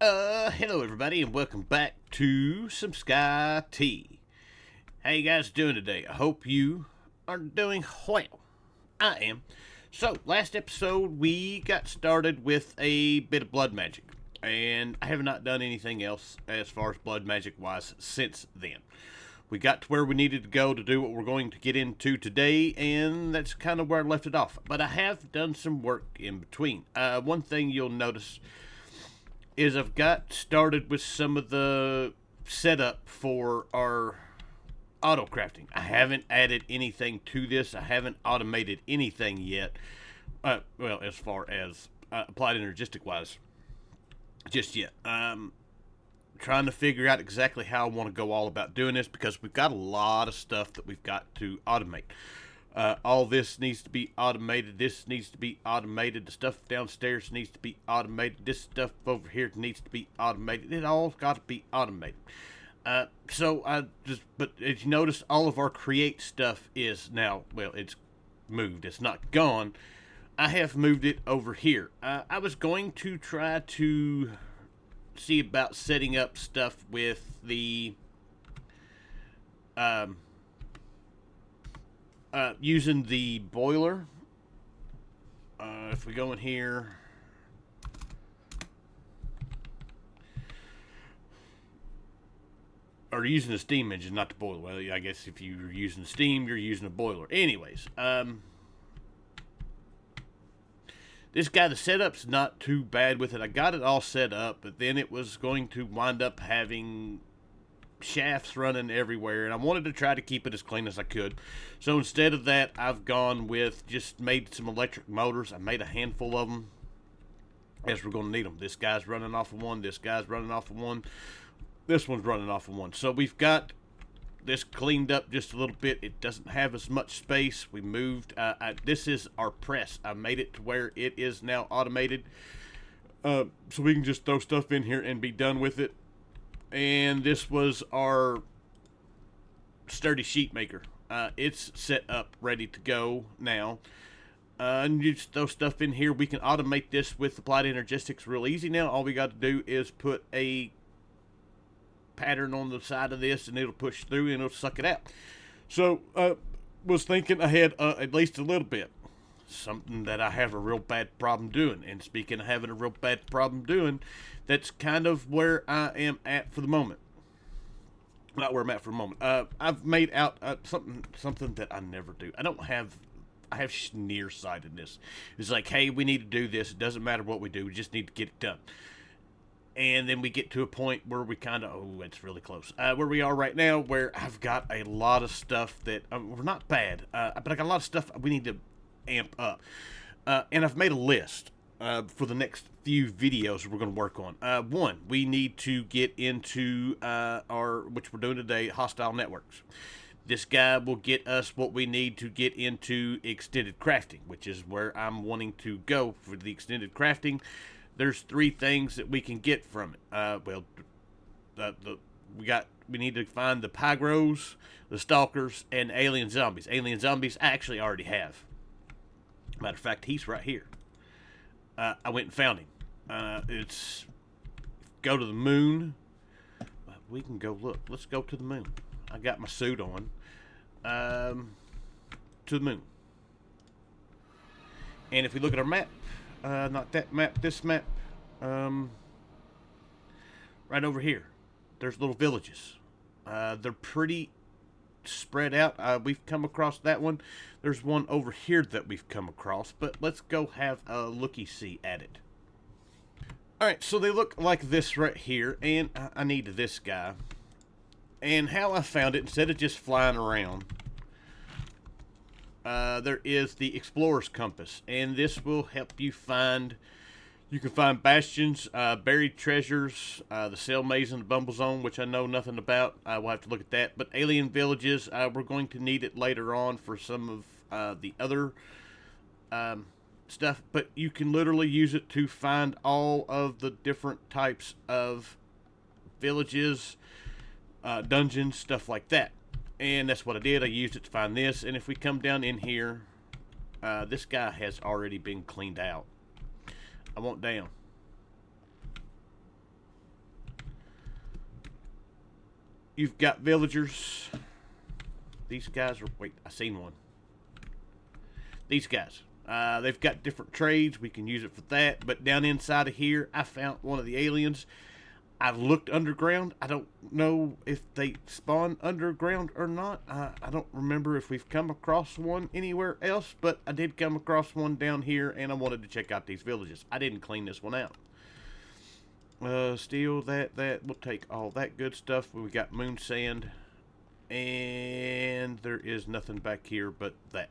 Hello everybody, and welcome back to some SkyT. How you guys doing today? I hope you are doing well. I am. So, last episode we got started with a bit of blood magic, and I have not done anything else as far as blood magic wise since then. We got to where we needed to go to do what we're going to get into today, and that's kind of where I left it off. But I have done some work in between. One thing you'll notice is I've got started with some of the setup for our auto crafting. I haven't added anything to this. I haven't automated anything yet. Well, as far as applied energistic wise, just yet. Trying to figure out exactly how I want to go all about doing this, because we've got a lot of stuff that we've got to automate. All this needs to be automated. This needs to be automated. The stuff downstairs needs to be automated. This stuff over here needs to be automated. It all's got to be automated. But as you notice, all of our create stuff is now, well, it's moved. It's not gone. I have moved it over here. I was going to try to see about setting up stuff with the using the boiler. If we go in here, or using the steam engine, not the boiler. Well, I guess if you're using steam, you're using a boiler. Anyways, this guy, the setup's not too bad with it. I got it all set up, but then it was going to wind up having shafts running everywhere, and I wanted to try to keep it as clean as I could. So instead of that, I've gone with just made some electric motors. I made a handful of them, as we're going to need them. This guy's running off of one. This guy's running off of one. This one's running off of one. So we've got this cleaned up just a little bit. It doesn't have as much space. We moved. This is our press. I made it to where it is now automated, so we can just throw stuff in here and be done with it. And this was our sturdy sheet maker. It's set up, ready to go now. And you just throw stuff in here. We can automate this with applied energistics real easy now. All we got to do is put a pattern on the side of this, and it'll push through and it'll suck it out. So was thinking ahead at least a little bit. Something that I have a real bad problem doing. And speaking of having a real bad problem doing, that's kind of where I am at for the moment. Not where I'm at for the moment. I've made out something that I never do. I have nearsightedness. It's like, hey, we need to do this. It doesn't matter what we do. We just need to get it done. And then we get to a point where we kind of, oh, it's really close. Where we are right now, where I've got a lot of stuff that, we're not bad, but I got a lot of stuff we need to amp up. And I've made a list for the next few videos we're going to work on. One, we need to get into which we're doing today, hostile networks. This guy will get us what we need to get into extended crafting, which is where I'm wanting to go for the extended crafting. There's three things that we can get from it. We need to find the Pygros, the Stalkers, and Alien Zombies. Alien Zombies I actually already have. Matter of fact, he's right here. I went and found him. It's go to the moon. We can go look. Let's go to the moon. I got my suit on. To the moon. And if we look at our map, not that map, this map, right over here, there's little villages. They're pretty spread out. We've come across that one. There's one over here that we've come across, but let's go have a looky-see at it. Alright, so they look like this right here, and I need this guy. And how I found it, instead of just flying around, there is the Explorer's Compass, and this will help you find. You can find bastions, buried treasures, the Cell Maze and the Bumble Zone, which I know nothing about. We'll have to look at that. But alien villages, we're going to need it later on for some of the other stuff. But you can literally use it to find all of the different types of villages, dungeons, stuff like that. And that's what I did. I used it to find this. And if we come down in here, this guy has already been cleaned out. I want down. you've got villagers. These guys are... Wait, I seen one. These guys. They've got different trades. We can use it for that. But down inside of here, I found one of the aliens. I looked underground. I don't know if they spawn underground or not. I don't remember if we've come across one anywhere else, but I did come across one down here, and I wanted to check out these villages. I didn't clean this one out. Steel, that. We'll take all that good stuff. We got moon sand, and there is nothing back here but that.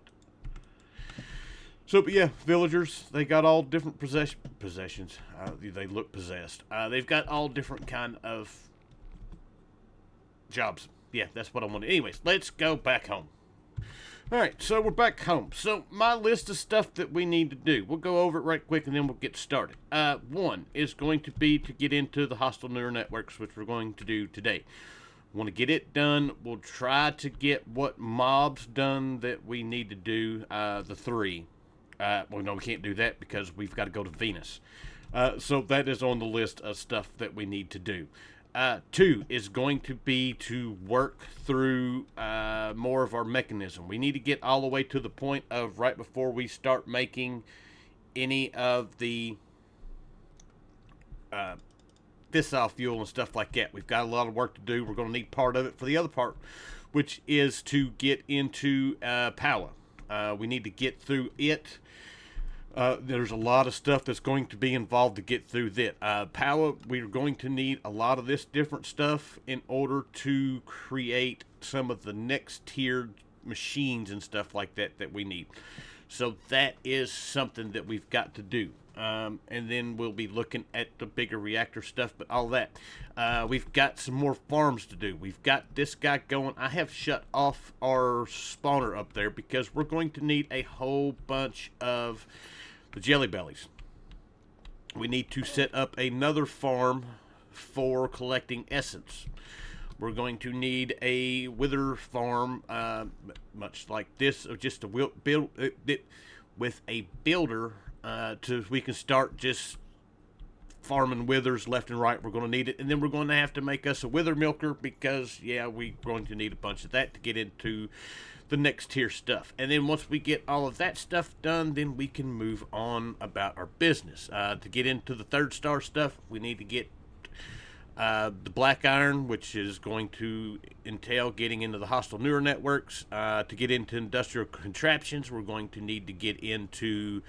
So, but yeah, villagers, they got all different possessions. They look possessed. They've got all different kind of jobs. Yeah, that's what I wanted. Anyways, let's go back home. Alright, so we're back home. So, my list of stuff that we need to do. We'll go over it right quick and then we'll get started. One is going to be to get into the hostile neural networks, which we're going to do today. Want to get it done. We'll try to get what mobs done that we need to do, the 3. Well, no, we can't do that because we've got to go to Venus. So that is on the list of stuff that we need to do. 2 is going to be to work through more of our mechanism. We need to get all the way to the point of right before we start making any of the fissile fuel and stuff like that. We've got a lot of work to do. We're going to need part of it for the other part, which is to get into power. We need to get through it. There's a lot of stuff that's going to be involved to get through that. Power, we're going to need a lot of this different stuff in order to create some of the next tier machines and stuff like that that we need. So that is something that we've got to do. And then we'll be looking at the bigger reactor stuff, but all that. We've got some more farms to do. We've got this guy going. I have shut off our spawner up there because we're going to need a whole bunch of the jelly bellies. We need to set up another farm for collecting essence. We're going to need a wither farm, much like this, of just a build with a builder. We can start just farming withers left and right. We're going to need it, and then we're going to have to make us a wither milker because, yeah, we're going to need a bunch of that to get into the next tier stuff. And then once we get all of that stuff done, then we can move on about our business. To get into the 3rd star stuff, we need to get the black iron, which is going to entail getting into the hostile neural networks. To get into industrial contraptions, we're going to need to get into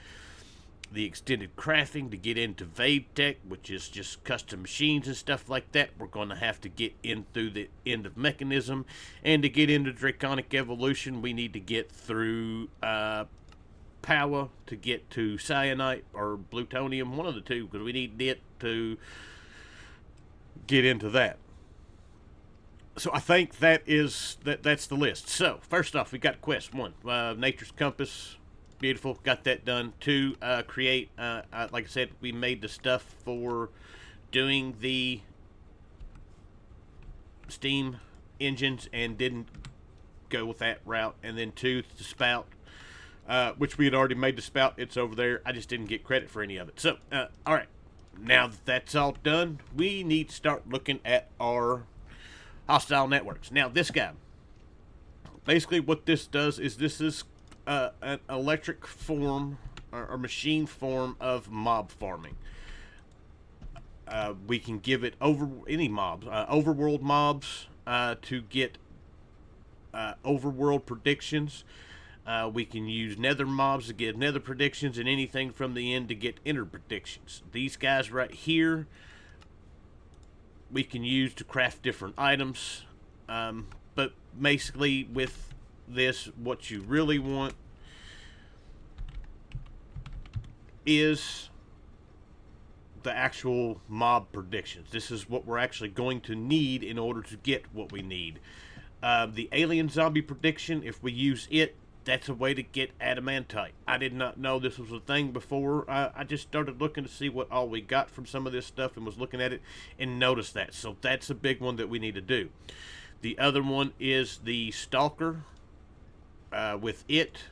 the extended crafting. To get into Vade Tech, which is just custom machines and stuff like that, we're going to have to get in through the end of mechanism. And to get into draconic evolution, we need to get through power to get to cyanite or plutonium, one of the two, because we need it to get into that. So I think that's the list. So first off, we got quest 1, nature's compass. Beautiful, got that done. 2, create, like I said, we made the stuff for doing the steam engines and didn't go with that route. And then 2, the spout, which we had already made the spout. It's over there. I just didn't get credit for any of it. So, all right, now that that's all done, we need to start looking at our hostile networks. Now, this guy, basically what this does is this is an electric form or machine form of mob farming. We can give it over any mobs, overworld mobs, to get overworld predictions. We can use nether mobs to get nether predictions, and anything from the end to get inner predictions. These guys right here we can use to craft different items, but basically with this, what you really want is the actual mob predictions. This is what we're actually going to need in order to get what we need. The alien zombie prediction, if we use it, that's a way to get adamantite. I did not know this was a thing before. I just started looking to see what all we got from some of this stuff and was looking at it and noticed that. So that's a big one that we need to do. The other one is the stalker. With it,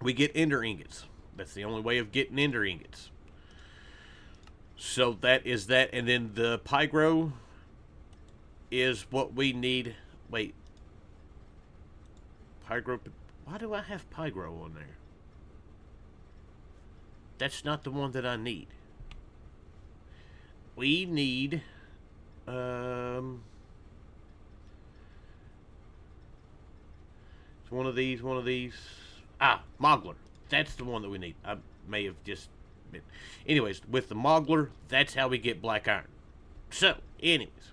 we get ender ingots. That's the only way of getting ender ingots. So that is that. And then the pygro, is what we need. Wait. Pygro. Why do I have Pygro on there? That's not the one that I need. We need... It's one of these, one of these. Ah, Mogler. That's the one that we need. I may have just been. Anyways, with the Mogler, that's how we get black iron. So, anyways.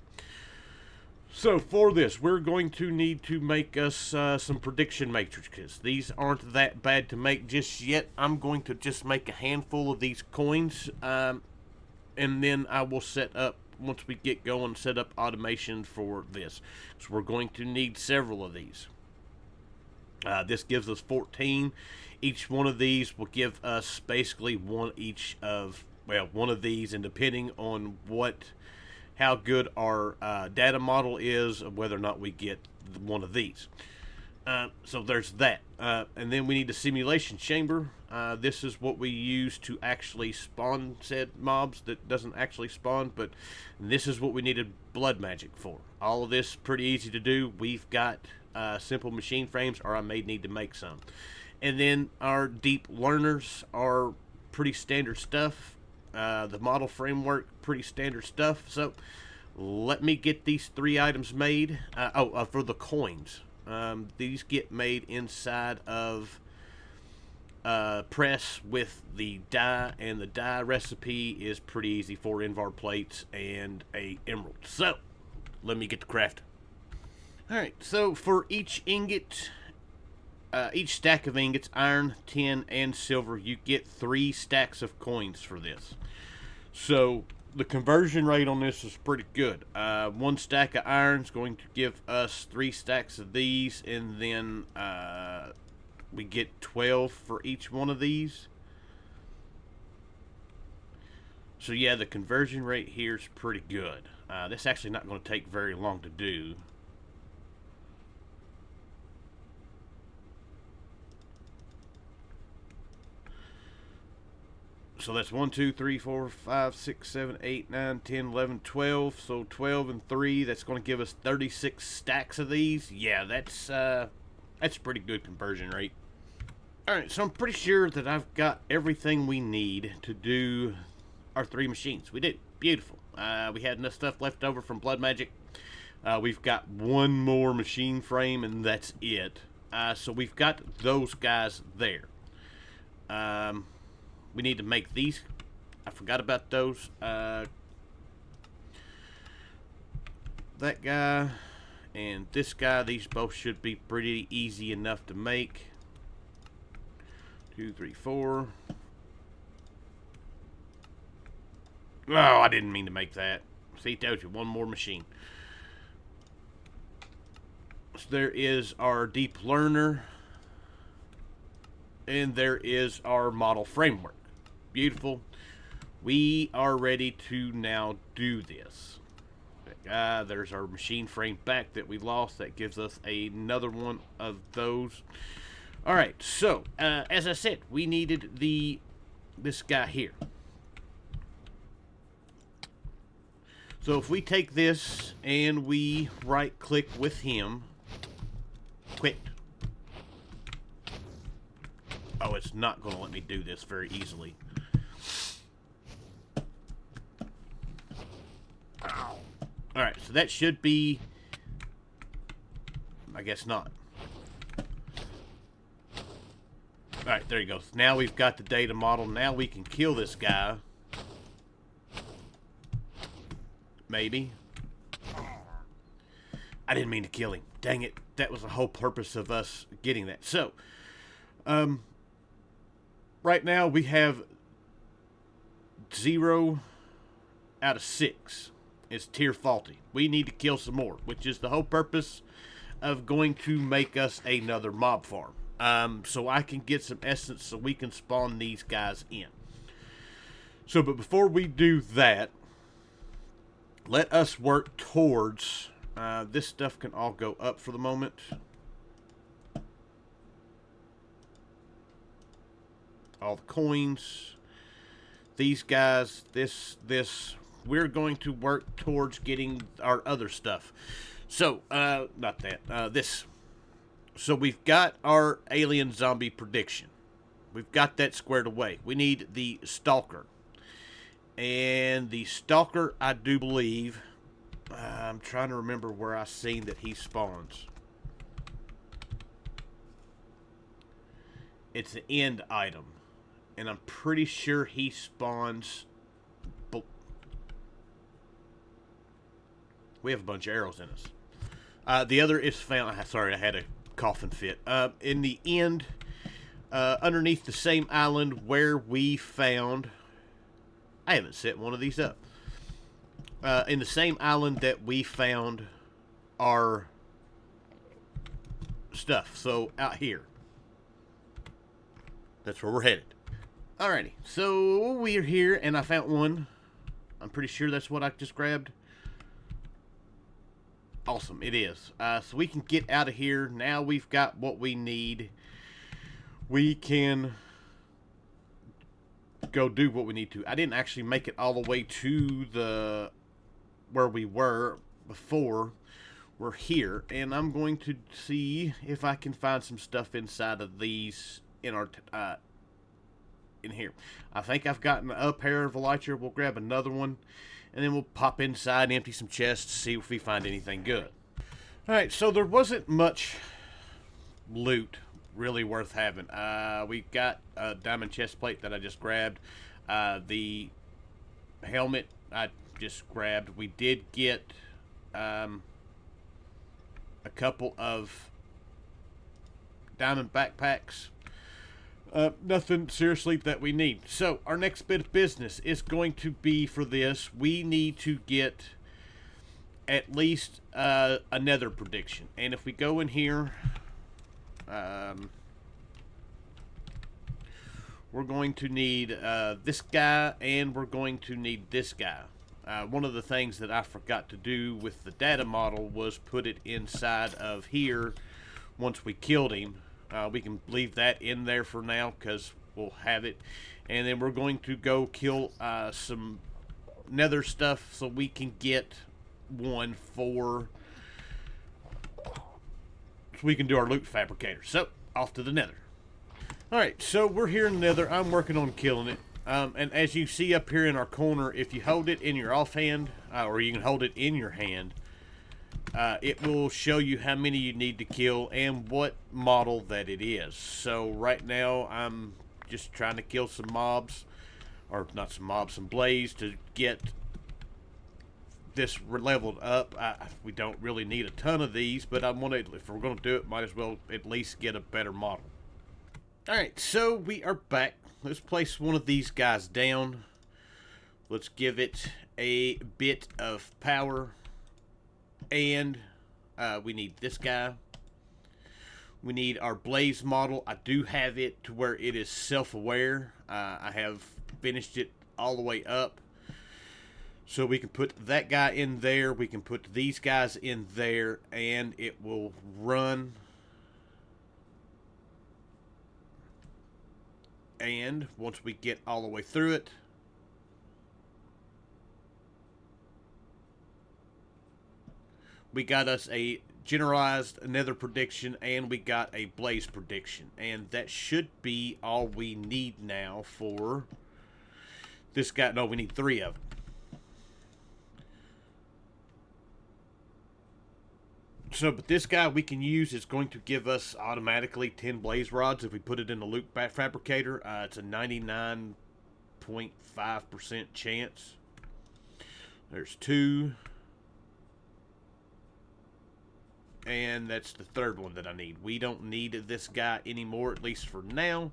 So, for this, we're going to need to make us some prediction matrices. These aren't that bad to make just yet. I'm going to just make a handful of these coins. And then I will set up, once we get going, set up automation for this. So, we're going to need several of these. This gives us 14. Each one of these will give us basically one each of, well, one of these, and depending on how good our data model is, of whether or not we get one of these. So there's that. And then we need a simulation chamber. This is what we use to actually spawn said mobs that doesn't actually spawn, but this is what we needed blood magic for. All of this pretty easy to do. We've got simple machine frames, or I may need to make some. And then our deep learners are pretty standard stuff. The model framework, pretty standard stuff. So let me get these 3 items made. For the coins. These get made inside of press with the dye, and the dye recipe is pretty easy. 4 Invar plates and a emerald. So let me get to crafting. Alright, so for each ingot, each stack of ingots, iron, tin, and silver, you get 3 stacks of coins for this. So the conversion rate on this is pretty good. 1 stack of iron is going to give us 3 stacks of these, and then we get 12 for each one of these. So yeah, the conversion rate here is pretty good. This is actually not going to take very long to do. So that's 1, 2, 3, 4, 5, 6, 7, 8, 9, 10, 11, 12. So 12 and 3, that's going to give us 36 stacks of these. Yeah, that's a pretty good conversion rate. Alright, so I'm pretty sure that I've got everything we need to do our 3 machines. We did. Beautiful. We had enough stuff left over from blood magic. We've got 1 more machine frame, and that's it. So we've got those guys there. We need to make these. I forgot about those. That guy and this guy. These both should be pretty easy enough to make. 2, 3, 4. Oh, I didn't mean to make that. See, told you, 1 more machine. So there is our deep learner. And there is our model framework. Beautiful. We are ready to now do this. There's our machine frame back that we lost. That gives us another one of those. Alright, so as I said, we needed this guy here. So if we take this and we right click with him, quit. Oh, it's not going to let me do this very easily. Alright, so that should be... I guess not. Alright, there you go. Now we've got the data model. Now we can kill this guy. Maybe. I didn't mean to kill him. Dang it. That was the whole purpose of us getting that. So, right now we have 0 out of 6. It's tier faulty. We need to kill some more, which is the whole purpose of going to make us another mob farm. So I can get some essence so we can spawn these guys in. So, but before we do that, let us work towards... this stuff can all go up for the moment. All the coins. These guys, this we're going to work towards getting our other stuff. So, not that, this. So we've got our alien zombie prediction. We've got that squared away. We need the Stalker. And the Stalker, I do believe, I'm trying to remember where I seen that he spawns. It's an end item. And I'm pretty sure he spawns... We have a bunch of arrows in us. The other is found... Sorry, I had a coughing fit. In the end, underneath the same island where we found... I haven't set one of these up. In the same island that we found our stuff. So, out here. That's where we're headed. Alrighty. So, we're here, and I found one. I'm pretty sure that's what I just grabbed. Awesome, it is. So we can get out of here. Now we've got what we need. We can go do what we need to. I didn't actually make it all the way to the where we were before. We're here, and I'm going to see if I can find some stuff inside of these in our in here. I think I've gotten a pair of elytra. We'll grab another one. And then we'll pop inside and empty some chests to see if we find anything good. Alright, so there wasn't much loot really worth having. We got a diamond chest plate that I just grabbed. The helmet I just grabbed. We did get a couple of diamond backpacks. Nothing seriously that we need. So our next bit of business is going to be for this. We need to get at least a nether prediction. And if we go in here, we're going to need this guy, and we're going to need this guy. One of the things that I forgot to do with the data model was put it inside of here once we killed him. We can leave that in there for now because we'll have it. And then we're going to go kill some nether stuff so we can get one for... so we can do our loot fabricator. So, off to the nether. Alright, so we're here in the nether. I'm working on killing it. And as you see up here in our corner, if you hold it in your offhand, or you can hold it in your hand, it will show you how many you need to kill and what model that it is. So right now I'm just trying to kill some mobs, or not some mobs, some blaze to get this leveled up. We don't really need a ton of these, but I want to, if we're going to do it, might as well at least get a better model. Alright, so we are back. Let's place one of these guys down. Let's give it a bit of power. And we need this guy. We need our blaze model. I do have it to where it is self-aware. I have finished it all the way up. So we can put that guy in there. We can put these guys in there. And it will run. And once we get all the way through it, we got us a generalized nether prediction, and we got a blaze prediction. And that should be all we need now for this guy. No, we need 3 of them. So, but this guy we can use is going to give us automatically 10 blaze rods if we put it in the loot fabricator. It's a 99.5% chance. There's 2. And that's the third one that I need. We don't need this guy anymore, at least for now.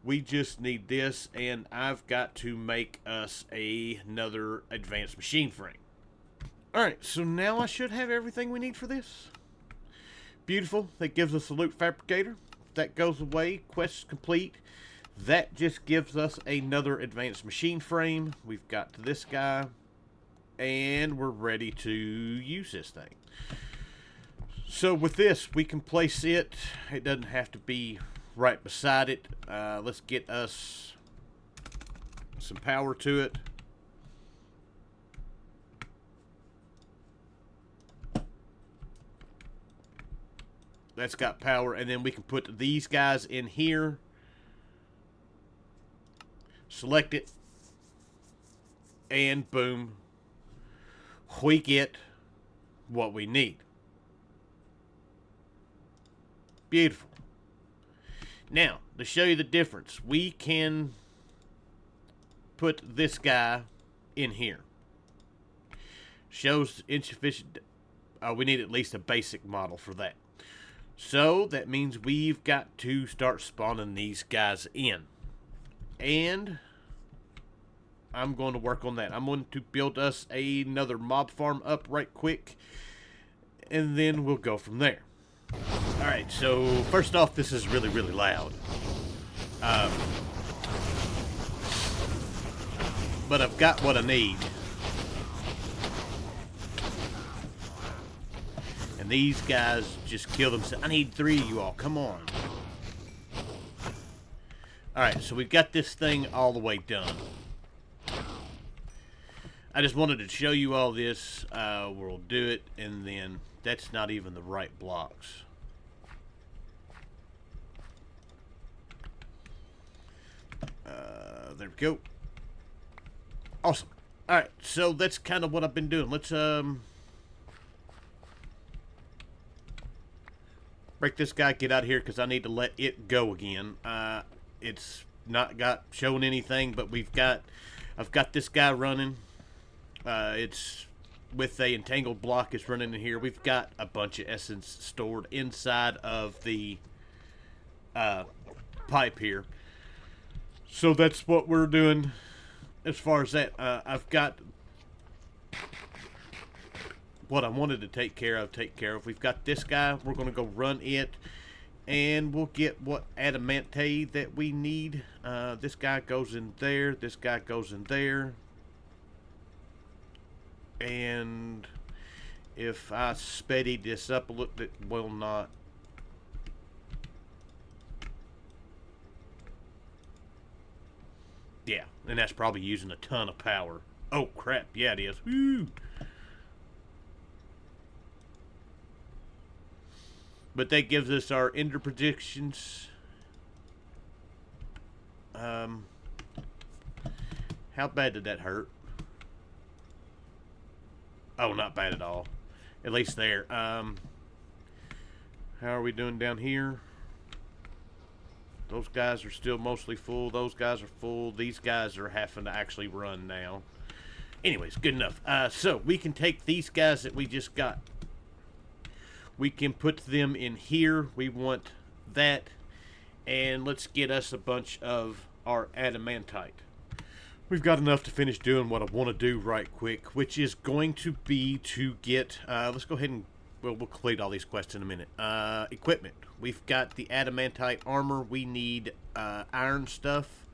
We just need this, and I've got to make us another advanced machine frame. Alright, so now I should have everything we need for this. Beautiful. That gives us a loot fabricator. That goes away. Quest complete. That just gives us another advanced machine frame. We've got this guy. And we're ready to use this thing. So with this, we can place it. It doesn't have to be right beside it. Let's get us some power to it. That's got power. And then we can put these guys in here. Select it. And boom. We get what we need. Beautiful. Now, to show you the difference, we can put this guy in here. Shows insufficient. We need at least a basic model for that. So that means we've got to start spawning these guys in. And I'm going to work on that. I'm going to build us another mob farm up right quick. And then we'll go from there. Alright, so first off, this is really, really loud. But I've got what I need. And these guys just kill themselves. I need 3 of you all. Come on. Alright, so we've got this thing all the way done. I just wanted to show you all this. We'll do it, and then that's not even the right blocks. There we go. Awesome. Alright, so that's kind of what I've been doing. Let's break this guy, get out of here, because I need to let it go again. It's not showing anything, but I've got this guy running. It's with a entangled block. It's running in here. We've got a bunch of essence stored inside of the pipe here. So that's what we're doing as far as that. I've got what I wanted to take care of. We've got this guy. We're going to go run it, and we'll get what Adamantite that we need. This guy goes in there. This guy goes in there. And if I speedy this up a little, it will not. Yeah, and that's probably using a ton of power. Oh, crap. Yeah, it is. Woo! But that gives us our ender predictions. How bad did that hurt? Oh, not bad at all. At least there. How are we doing down here? Those guys are still mostly full. Those guys are full. These guys are having to actually run now. Anyways, good enough. So, we can take these guys that we just got. We can put them in here. We want that. And let's get us a bunch of our adamantite. We've got enough to finish doing what I want to do right quick, which is going to be to get, let's go ahead and, we'll complete all these quests in a minute. Equipment. We've got the adamantite armor. We need iron stuff.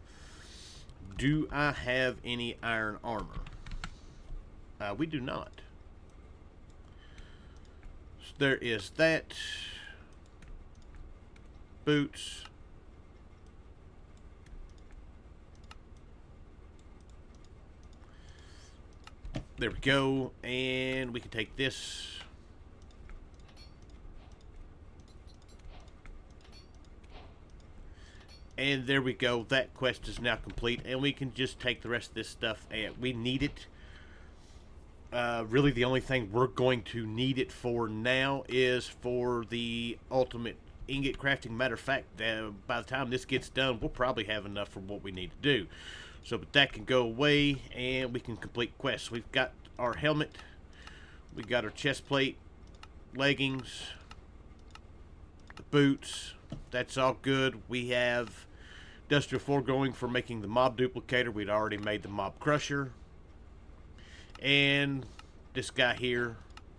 Do I have any iron armor? We do not. So there is that. Boots. There we go, and we can take this. And there we go. That quest is now complete, and we can just take the rest of this stuff, and we need it. Really, the only thing we're going to need it for now is for the ultimate ingot crafting. Matter of fact, by the time this gets done, we'll probably have enough for what we need to do. So, but that can go away, and we can complete quests. We've got our helmet, we got our chest plate, leggings, the boots. That's all good. We have industrial foregoing for making the mob duplicator. We'd already made the mob crusher, and this guy here.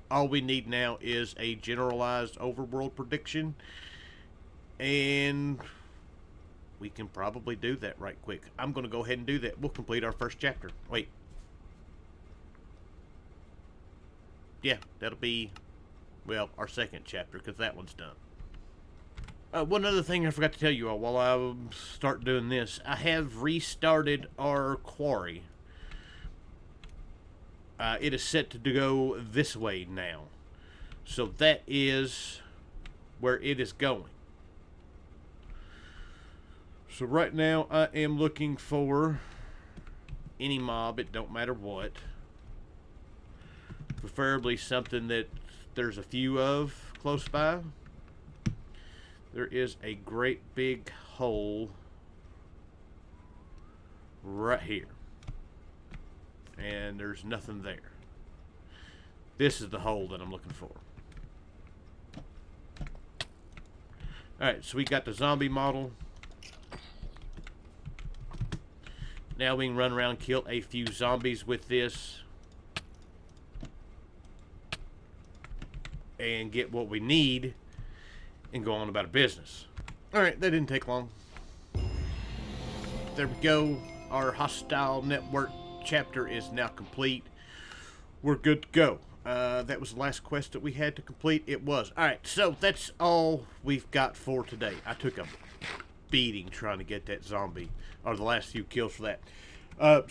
All we need now is a generalized overworld prediction, and we can probably do that right quick. I'm going to go ahead and do that. We'll complete our first chapter. Wait. Yeah, that'll be, well, our second chapter, because that one's done. One other thing I forgot to tell you all while I start doing this. I have restarted our quarry. It is set to go this way now. So that is where it is going. So right now I am looking for any mob, it don't matter what. Preferably something that there's a few of close by. There is a great big hole right here. And there's nothing there. This is the hole that I'm looking for. Alright, so we got the zombie model. Now we can run around and kill a few zombies with this. And get what we need. And go on about our business. Alright, that didn't take long. There we go. Our hostile network chapter is now complete. We're good to go. That was the last quest that we had to complete. It was. Alright, so that's all we've got for today. I took a beating trying to get that zombie, or the last few kills for that.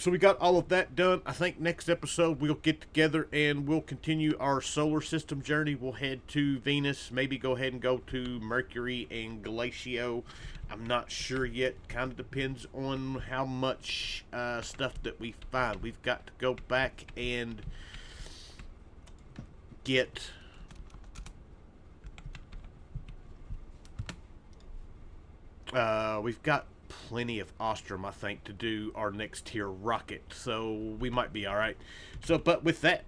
So we got all of that done. I think next episode we'll get together and we'll continue our solar system journey. We'll head to Venus, maybe go ahead and go to Mercury and Glacio. I'm not sure yet. Kind of depends on how much stuff that we find. We've got to go back and get we've got plenty of Ostrom, I think, to do our next tier rocket, so we might be alright. So, but with that,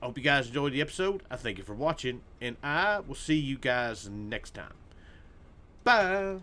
I hope you guys enjoyed the episode. I thank you for watching, and I will see you guys next time. Bye!